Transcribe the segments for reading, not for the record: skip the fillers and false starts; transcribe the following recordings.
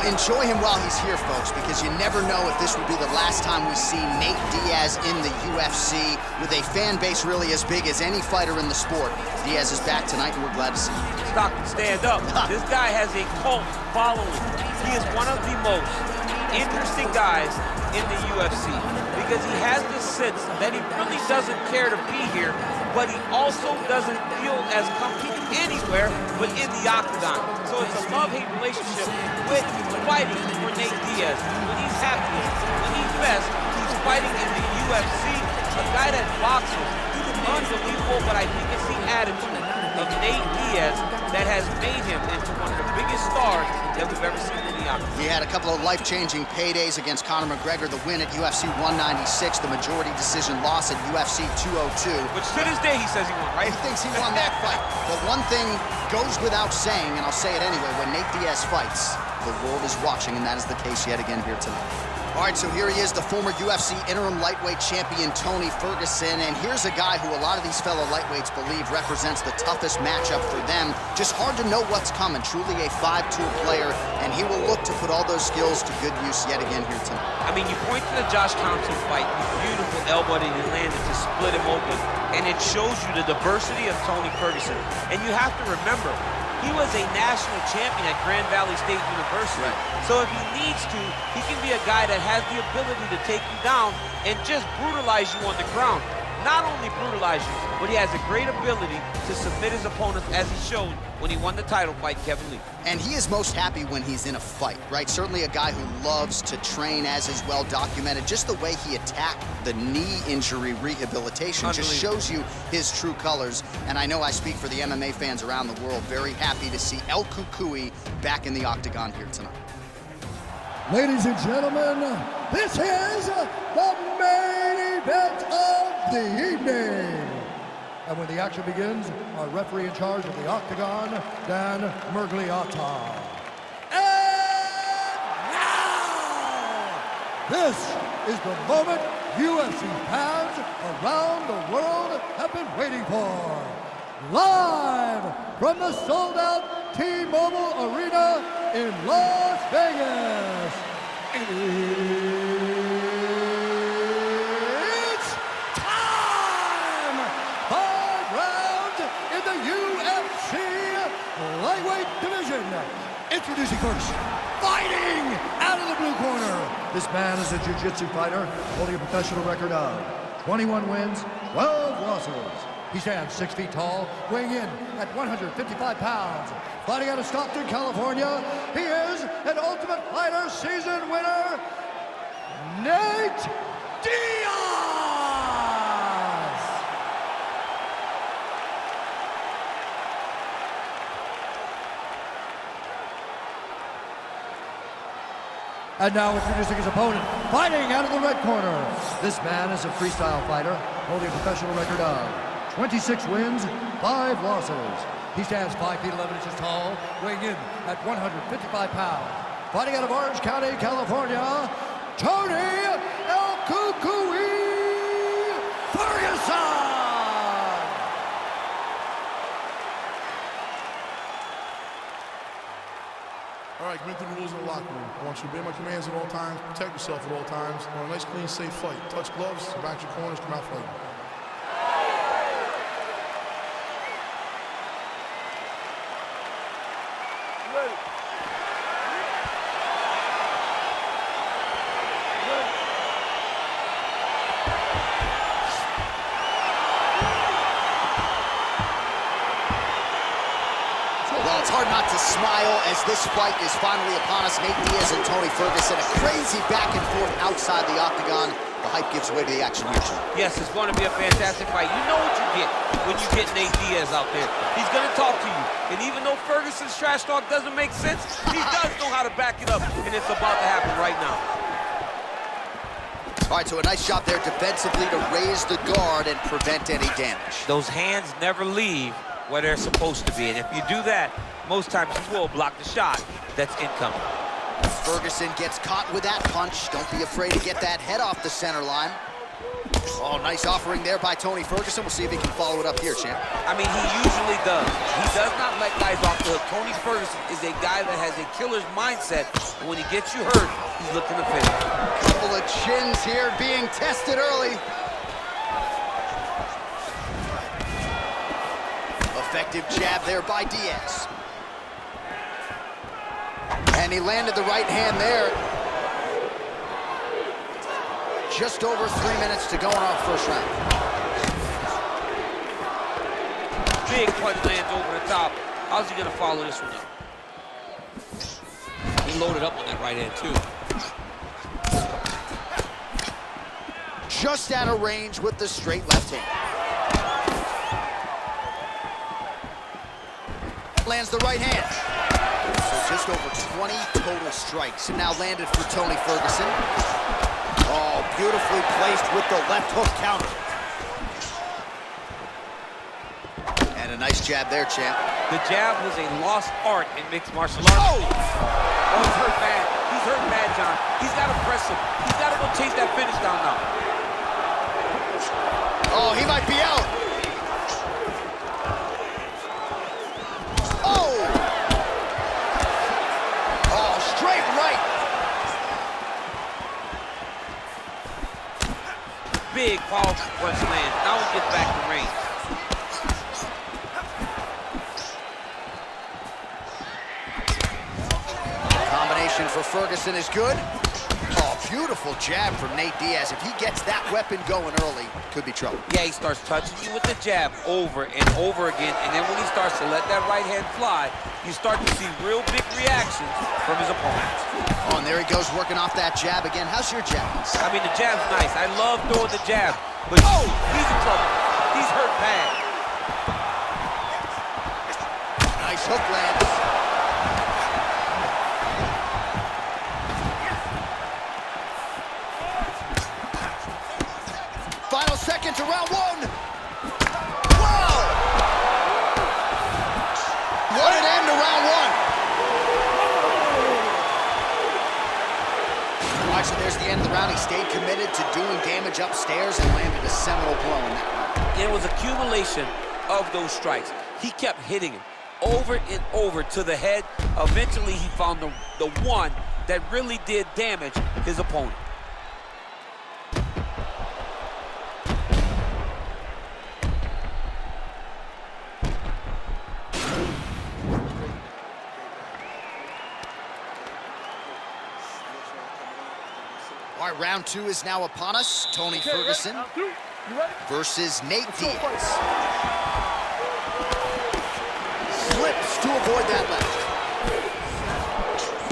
enjoy him while he's here, folks, because you never know if this would be the last time we see Nate Diaz in the UFC with a fan base really as big as any fighter in the sport. Diaz is back tonight, and we're glad to see him. Stockton, stand up. This guy has a cult following. He is one of the most interesting guys in the UFC because he has this sense that he really doesn't care to be here, but he also doesn't feel as comfortable anywhere but in the octagon. So it's a love-hate relationship with fighting for Nate Diaz. When he's happiest, when he's best, he's fighting in the UFC. A guy that boxes, unbelievable, but I think it's the attitude of Nate Diaz that has made him into one of the biggest stars that we've ever seen in the octagon. He had a couple of life-changing paydays against Conor McGregor, the win at UFC 196, the majority decision loss at UFC 202. Which to this day he says he won, right? He thinks he won that fight. But one thing goes without saying, and I'll say it anyway, when Nate Diaz fights, the world is watching, and that is the case yet again here tonight. All right, so here he is, the former UFC interim lightweight champion, Toni Ferguson, and here's a guy who a lot of these fellow lightweights believe represents the toughest matchup for them. Just hard to know what's coming. Truly a five-tool player, and he will look to put all those skills to good use yet again here tonight. I mean, you point to the Josh Thompson fight, beautiful elbow that he landed to split him open, and it shows you the diversity of Toni Ferguson. And you have to remember, he was a national champion at Grand Valley State University. Right. So if he needs to, he can be a guy that has the ability to take you down and just brutalize you on the ground. Not only brutalize you, but he has a great ability to submit his opponents, as he showed when he won the title fight, Kevin Lee. And he is most happy when he's in a fight, right? Certainly a guy who loves to train, as is well documented. Just the way he attacked the knee injury rehabilitation just shows you his true colors. And I know I speak for the MMA fans around the world, very happy to see El Cucuy back in the octagon here tonight. Ladies and gentlemen, this is the main event of the evening. And when the action begins, our referee in charge of the octagon, Dan Mergliata. And now, this is the moment UFC fans around the world have been waiting for. Live from the sold-out T-Mobile Arena in Las Vegas. It's time! 5 rounds in the UFC lightweight division. Introducing first, fighting out of the blue corner. This man is a jiu-jitsu fighter holding a professional record of 21 wins, 12 losses. He stands 6 feet tall, weighing in at 155 pounds. Fighting out of Stockton, California, he is an Ultimate Fighter season winner, Nate Diaz! And now introducing his opponent, fighting out of the red corner. This man is a freestyle fighter, holding a professional record of 26 wins, 5 losses. He stands 5 feet 11 inches tall, weighing in at 155 pounds. Fighting out of Orange County, California, Toni El Cucuy Ferguson! All right, commit to the rules in the locker room. I want you to obey my commands at all times, protect yourself at all times. I want a nice, clean, safe fight. Touch gloves, back your corners, come out fighting. Well, it's hard not to smile as this fight is finally upon us. Nate Diaz and Toni Ferguson, a crazy back and forth outside the octagon. The hype gives way to the action here, Jim. Yes, it's going to be a fantastic fight. You know what you get when you get Nate Diaz out there. He's going to talk to you. And even though Ferguson's trash talk doesn't make sense, he does know how to back it up. And it's about to happen right now. All right, so a nice job there defensively to raise the guard and prevent any damage. Those hands never leave where they're supposed to be. And if you do that, most times you will block the shot that's incoming. Ferguson gets caught with that punch. Don't be afraid to get that head off the center line. Oh, nice offering there by Tony Ferguson. We'll see if he can follow it up here, champ. I mean, he usually does. He does not let guys off the hook. Tony Ferguson is a guy that has a killer's mindset. And when he gets you hurt, he's looking to finish. Couple of chins here being tested early. Effective jab there by Diaz. And he landed the right hand there. Just over 3 minutes to go in our first round. Big punch lands over the top. How's he gonna follow this one up? He loaded up on that right hand too. Just out of range with the straight left hand. Lands the right hand. So just over 20 total strikes. And now landed for Tony Ferguson. Oh, beautifully placed with the left hook counter. And a nice jab there, champ. The jab was a lost art in mixed martial arts. Oh, he's hurt bad. He's hurt bad, John. He's got to press him. He's got to go chase that finish down now. Oh, he might be out. Oh! Oh, straight right. Big powerful punch land. Now he gets back to range. Combination for Ferguson is good. Oh, beautiful jab from Nate Diaz. If he gets that weapon going early, could be trouble. Yeah, he starts touching you with the jab over and over again, and then when he starts to let that right hand fly, you start to see real big reactions from his opponents. Oh, and there he goes working off that jab again. How's your jab? I mean, the jab's nice. I love throwing the jab, but oh, he's in trouble. He's hurt bad. Nice hook lands. Final seconds of round one. Wow! What an end to round one. All right, so there's the end of the round. He stayed committed to doing damage upstairs and landed a seminal blow in that round. It was accumulation of those strikes. He kept hitting him over and over to the head. Eventually, he found the one that really did damage his opponent. All right, round two is now upon us. Tony Ferguson versus Nate Diaz. Slips to avoid that left.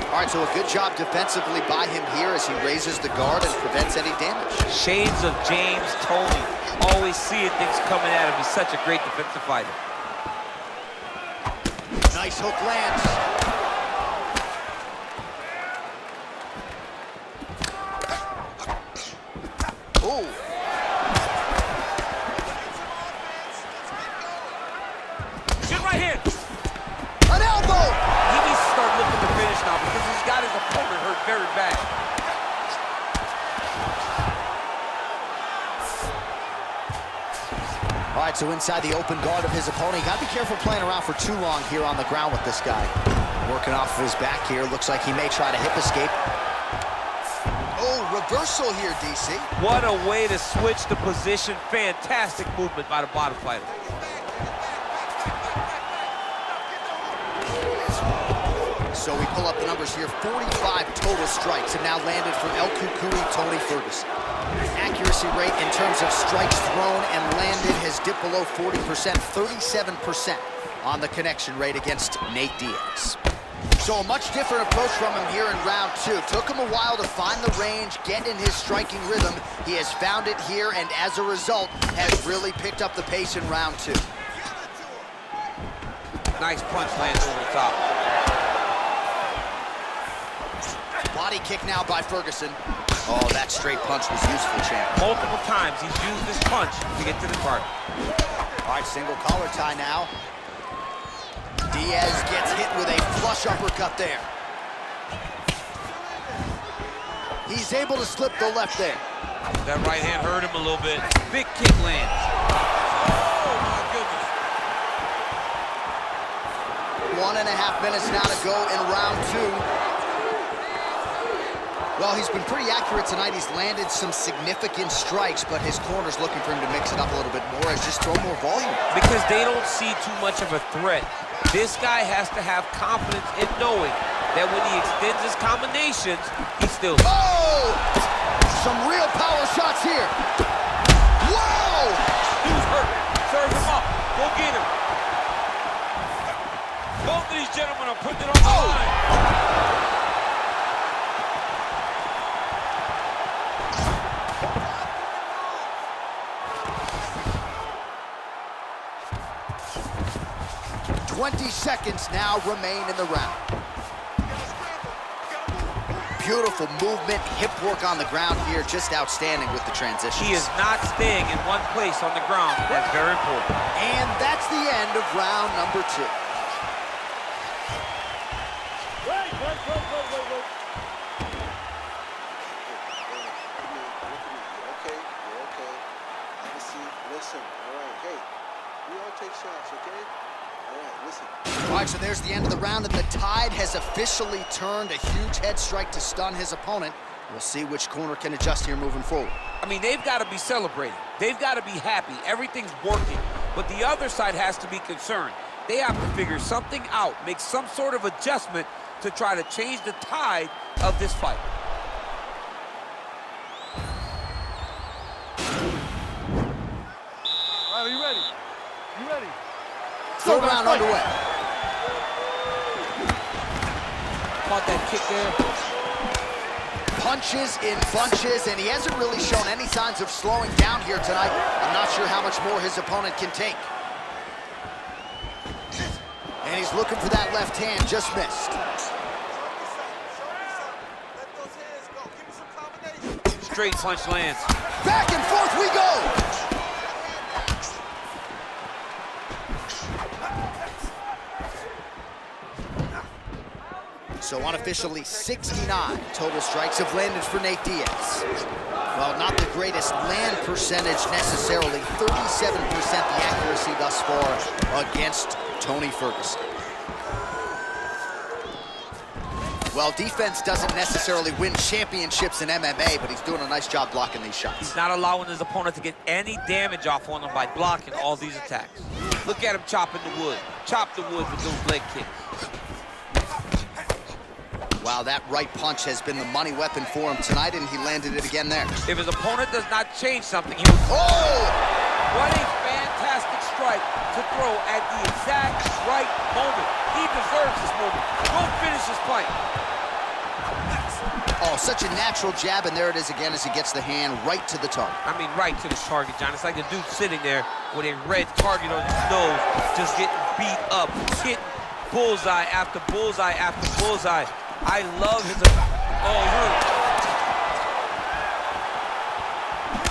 All right, so a good job defensively by him here as he raises the guard and prevents any damage. Shades of James Toney. Always seeing things coming at him. He's such a great defensive fighter. Nice hook lands. Ooh. Good right hand. An elbow. He needs to start looking to finish now because he's got his opponent hurt very bad. All right, so inside the open guard of his opponent. Got to be careful playing around for too long here on the ground with this guy. Working off of his back here. Looks like he may try to hip escape. Oh, reversal here, DC. What a way to switch the position. Fantastic movement by the bottom fighter. So we pull up the numbers here. 45 total strikes have now landed for El Cucuy Tony Ferguson. Accuracy rate in terms of strikes thrown and landed has dipped below 40%, 37% on the connection rate against Nate Diaz. So a much different approach from him here in round two. Took him a while to find the range, get in his striking rhythm. He has found it here, and as a result, has really picked up the pace in round two. Nice punch lands over the top. Body kick now by Ferguson. Oh, that straight punch was useful, champ. Multiple times he's used this punch to get to the target. All right, single collar tie now. Diaz gets hit with a flush uppercut there. He's able to slip the left there. That right hand hurt him a little bit. Big kick lands. Oh, my goodness. 1.5 minutes now to go in round 2. Well, he's been pretty accurate tonight. He's landed some significant strikes, but his corner's looking for him to mix it up a little bit more, just throw more volume. Because they don't see too much of a threat. This guy has to have confidence in knowing that when he extends his combinations, he still... Oh! Some real power shots here. Whoa! He was hurt. Serve him up. Go get him. Both of these gentlemen are putting it on the line. 20 seconds now remain in the round. Beautiful movement, hip work on the ground here, just outstanding with the transitions. He is not staying in one place on the ground. That's very important. And that's the end of round number 2. Wait. Okay. Have a seat. Listen. All right. Hey, we all take shots, okay? All right, listen. All right, so there's the end of the round, and the tide has officially turned. A huge head strike to stun his opponent. We'll see which corner can adjust here moving forward. I mean, they've got to be celebrating. They've got to be happy. Everything's working. But the other side has to be concerned. They have to figure something out, make some sort of adjustment to try to change the tide of this fight. All right, are you ready? You ready? Third round underway. Caught that kick there. Punches in bunches, and he hasn't really shown any signs of slowing down here tonight. I'm not sure how much more his opponent can take. And he's looking for that left hand, just missed. Straight punch lands. Back and forth we go! So unofficially, 69 total strikes have landed for Nate Diaz. Well, not the greatest land percentage necessarily, 37% the accuracy thus far against Toni Ferguson. Well, defense doesn't necessarily win championships in MMA, but he's doing a nice job blocking these shots. He's not allowing his opponent to get any damage off on him by blocking all these attacks. Look at him chopping the wood. Chop the wood with those leg kicks. Wow, that right punch has been the money weapon for him tonight, and he landed it again there. If his opponent does not change something, he will... Oh! What a fantastic strike to throw at the exact right moment. He deserves this moment. Go finish this fight. Oh, such a natural jab, and there it is again as he gets the hand right to the target. I mean, right to the target, John. It's like the dude sitting there with a red target on his nose, just getting beat up, hitting bullseye after bullseye after bullseye. I love his... Oh, look.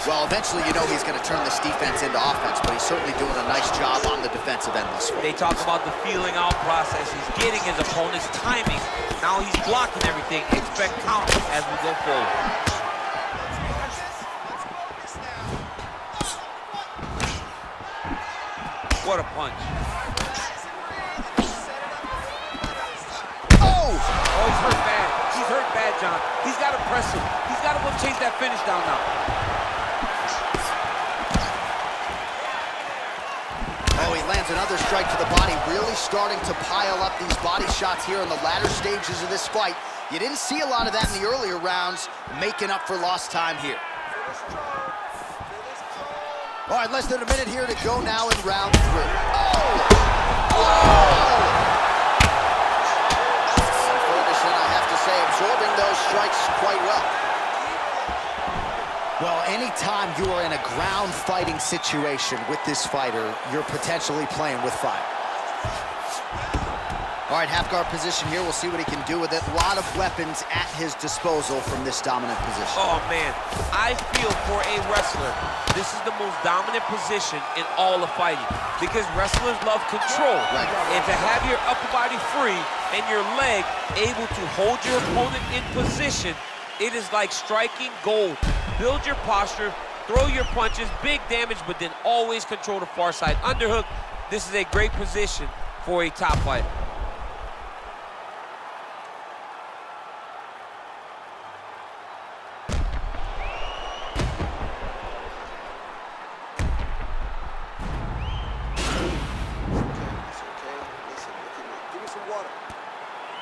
Well, eventually, you know he's going to turn this defense into offense, but he's certainly doing a nice job on the defensive end this far. They talk about the feeling out process. He's getting his opponent's timing. Now he's blocking everything. Expect counters as we go forward. What a punch. Oh! Oh, he's hurt bad. He's hurt bad, John. He's got to press him. He's got to go chase that finish down now. Oh, he lands another strike to the body, really starting to pile up these body shots here in the latter stages of this fight. You didn't see a lot of that in the earlier rounds, making up for lost time here. All right, less than a minute here to go now in round 3. Oh! Whoa! Ferguson, I have to say, absorbing those strikes quite well. Well, anytime you are in a ground fighting situation with this fighter, you're potentially playing with fire. All right, half guard position here. We'll see what he can do with it. A lot of weapons at his disposal from this dominant position. Oh, man. I feel for a wrestler, this is the most dominant position in all of fighting because wrestlers love control. Right. And to have your upper body free and your leg able to hold your opponent in position, it is like striking gold. build your posture, throw your punches, big damage, but then always control the far side underhook. This is a great position for a top fighter.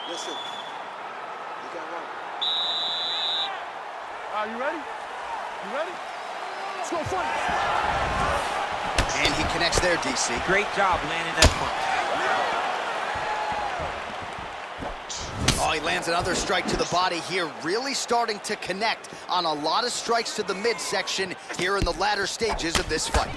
Listen, you got one. Are you ready? You ready? Let's go fight. And he connects there, DC. Great job landing that punch. Oh, he lands another strike to the body here, really starting to connect on a lot of strikes to the midsection here in the latter stages of this fight.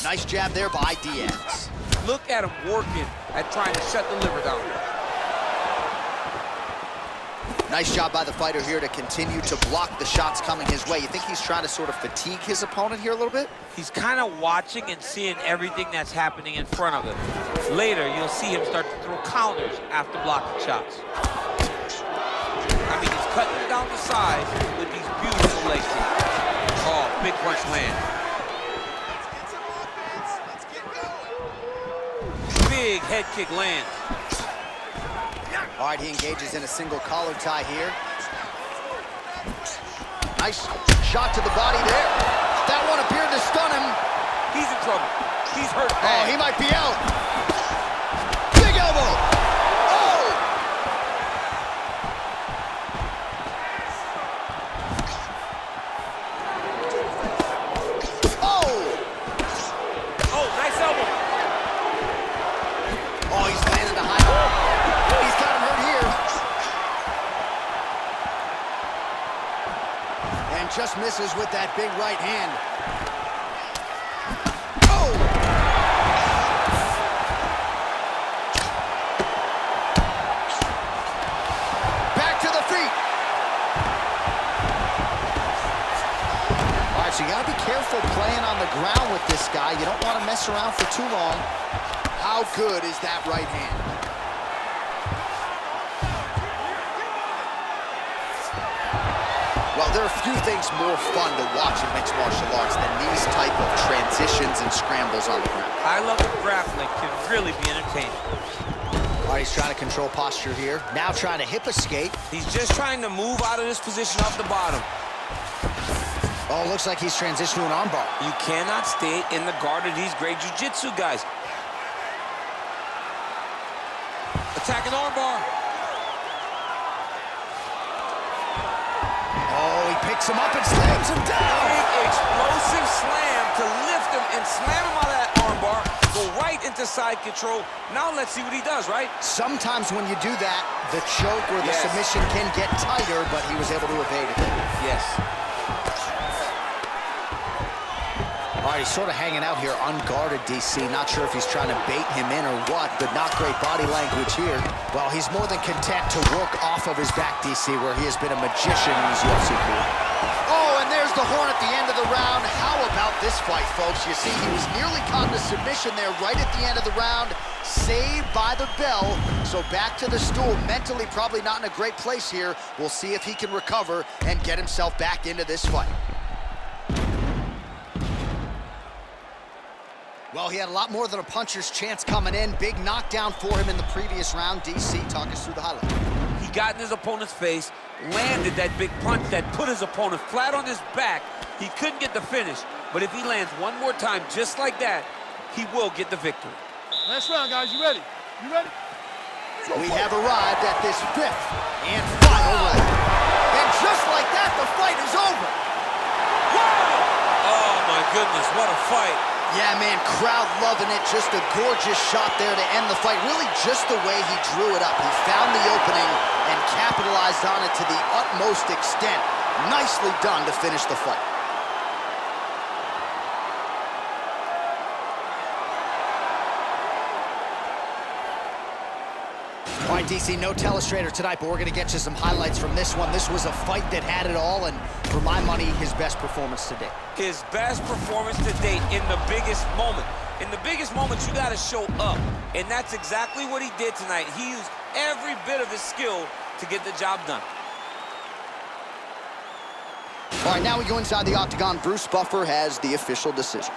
Nice jab there by Diaz. Look at him working at trying to shut the liver down. Nice job by the fighter here to continue to block the shots coming his way. You think he's trying to sort of fatigue his opponent here a little bit? He's kind of watching and seeing everything that's happening in front of him. Later, you'll see him start to throw counters after blocking shots. I mean, he's cutting down the sides with these beautiful leg kicks. Oh, big punch land. Big head kick lands. All right, he engages in a single collar tie here. Nice shot to the body there. That one appeared to stun him. He's in trouble. He's hurt bad. Oh, he might be out. Big elbow. Oh! Oh! Oh, nice elbow. Oh, he's landed a high. He's got him hurt here. And just misses with that big right hand. Oh! Back to the feet. All right, so you gotta be careful playing on the ground with this guy. You don't want to mess around for too long. How good is that right hand? Well, there are few things more fun to watch in mixed martial arts than these type of transitions and scrambles on the ground. I love the grappling. Can really be entertaining. All right, he's trying to control posture here. Now trying to hip escape. He's just trying to move out of this position off the bottom. Oh, looks like he's transitioned to an armbar. You cannot stay in the guard of these great jiu-jitsu guys. Attacking armbar. Oh, he picks him up and slams him down. Big explosive slam to lift him and slam him out of that armbar. Go right into side control. Now let's see what he does, right? Sometimes when you do that, the choke or the submission can get tighter, but he was able to evade it. Yes. All right, he's sort of hanging out here unguarded, DC. Not sure if he's trying to bait him in or what, but not great body language here. Well, he's more than content to work off of his back, DC, where he has been a magician in his UFC career. Oh, and there's the horn at the end of the round. How about this fight, folks? You see, he was nearly caught in a submission there right at the end of the round, saved by the bell. So back to the stool, mentally probably not in a great place here. We'll see if he can recover and get himself back into this fight. Well, he had a lot more than a puncher's chance coming in. Big knockdown for him in the previous round. DC, talk us through the highlight. He got in his opponent's face, landed that big punch that put his opponent flat on his back. He couldn't get the finish, but if he lands one more time just like that, he will get the victory. Last round, guys. You ready? You ready? We have arrived at this fifth and final round. And just like that, the fight is over. Oh, my goodness, what a fight. Yeah, man, crowd loving it. Just a gorgeous shot there to end the fight. Really just the way he drew it up. He found the opening and capitalized on it to the utmost extent. Nicely done to finish the fight. All right, DC, no telestrator tonight, but we're going to get you some highlights from this one. This was a fight that had it all, and for my money, his best performance to date. His best performance to date in the biggest moment. In the biggest moments, you got to show up, and that's exactly what he did tonight. He used every bit of his skill to get the job done. All right, now we go inside the octagon. Bruce Buffer has the official decision.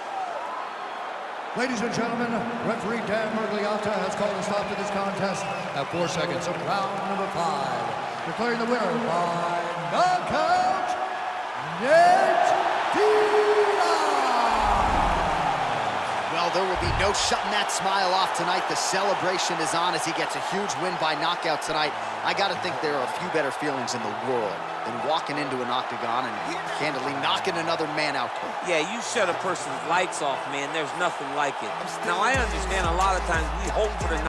Ladies and gentlemen, referee Dan Murgliata has called a stop to this contest at 4 seconds of round number 5. Declaring the winner by knockout, Neit Diaz. Well, there will be no shutting that smile off tonight. The celebration is on as he gets a huge win by knockout tonight. I got to think there are a few better feelings in the world than walking into an octagon and candidly knocking another man out cold. Yeah, you shut a person's lights off, man. There's nothing like it. Now, I understand a lot of times we hope for the